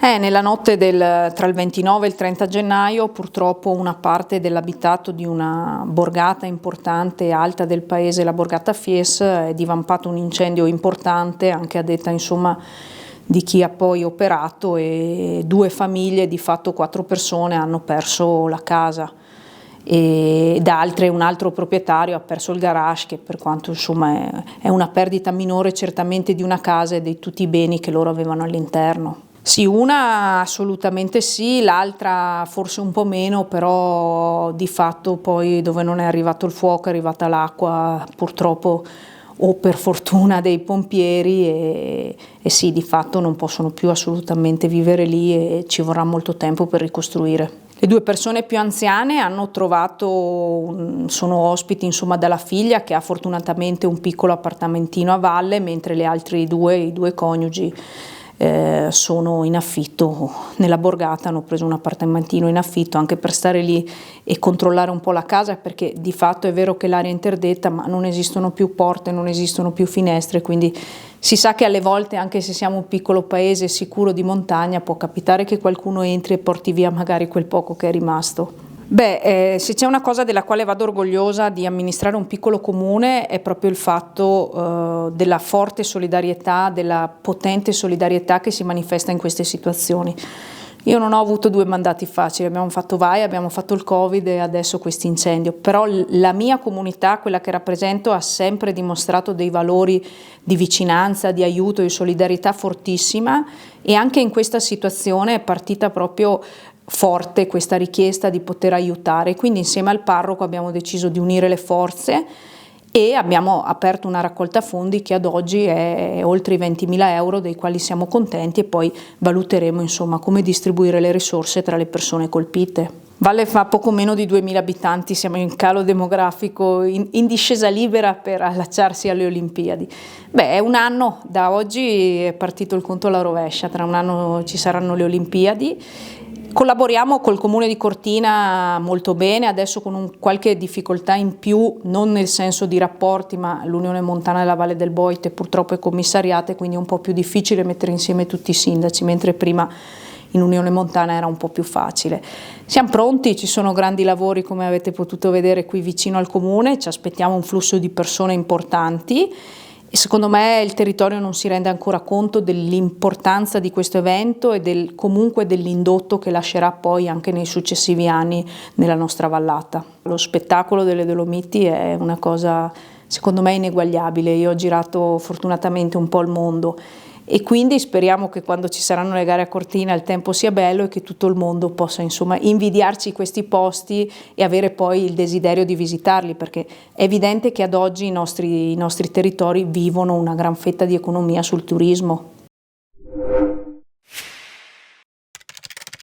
Nella notte tra il 29 e il 30 gennaio purtroppo una parte dell'abitato di una borgata importante e alta del paese, la borgata Fies, è divampato un incendio importante, anche a detta insomma di chi ha poi operato, e 2 famiglie, di fatto 4 persone, hanno perso la casa e un altro proprietario ha perso il garage, che per quanto insomma è una perdita minore certamente di una casa e di tutti i beni che loro avevano all'interno. Sì, una assolutamente sì, l'altra forse un po' meno, però di fatto poi dove non è arrivato il fuoco è arrivata l'acqua, purtroppo o per fortuna dei pompieri, e sì, di fatto non possono più assolutamente vivere lì e ci vorrà molto tempo per ricostruire. Le 2 persone più anziane hanno sono ospiti insomma dalla figlia, che ha fortunatamente un piccolo appartamentino a valle, mentre le altre i due coniugi sono in affitto nella borgata, hanno preso un appartamentino in affitto anche per stare lì e controllare un po' la casa, perché di fatto è vero che l'area è interdetta, ma non esistono più porte, non esistono più finestre, quindi si sa che alle volte, anche se siamo un piccolo paese sicuro di montagna, può capitare che qualcuno entri e porti via magari quel poco che è rimasto. Se c'è una cosa della quale vado orgogliosa di amministrare un piccolo comune è proprio il fatto della forte solidarietà, della potente solidarietà che si manifesta in queste situazioni. Io non ho avuto 2 mandati facili, abbiamo fatto VAI, abbiamo fatto il Covid e adesso questo incendio, però la mia comunità, quella che rappresento, ha sempre dimostrato dei valori di vicinanza, di aiuto, di solidarietà fortissima, e anche in questa situazione è partita proprio forte questa richiesta di poter aiutare, quindi insieme al parroco abbiamo deciso di unire le forze e abbiamo aperto una raccolta fondi che ad oggi è oltre i 20.000 euro, dei quali siamo contenti, e poi valuteremo insomma come distribuire le risorse tra le persone colpite. Valle fa poco meno di 2.000 abitanti, siamo in calo demografico, in discesa libera per allacciarsi alle Olimpiadi. È un anno, da oggi è partito il conto alla rovescia, tra un anno ci saranno le Olimpiadi. Collaboriamo col Comune di Cortina molto bene, adesso con qualche difficoltà in più, non nel senso di rapporti, ma l'Unione Montana della Valle del Boite purtroppo è commissariata, quindi è un po' più difficile mettere insieme tutti i sindaci, mentre prima in Unione Montana era un po' più facile. Siamo pronti, ci sono grandi lavori come avete potuto vedere qui vicino al Comune, ci aspettiamo un flusso di persone importanti. E secondo me il territorio non si rende ancora conto dell'importanza di questo evento e comunque dell'indotto che lascerà poi anche nei successivi anni nella nostra vallata. Lo spettacolo delle Dolomiti è una cosa secondo me ineguagliabile. Io ho girato fortunatamente un po' il mondo e quindi speriamo che quando ci saranno le gare a Cortina il tempo sia bello e che tutto il mondo possa insomma invidiarci questi posti e avere poi il desiderio di visitarli, perché è evidente che ad oggi i nostri territori vivono una gran fetta di economia sul turismo.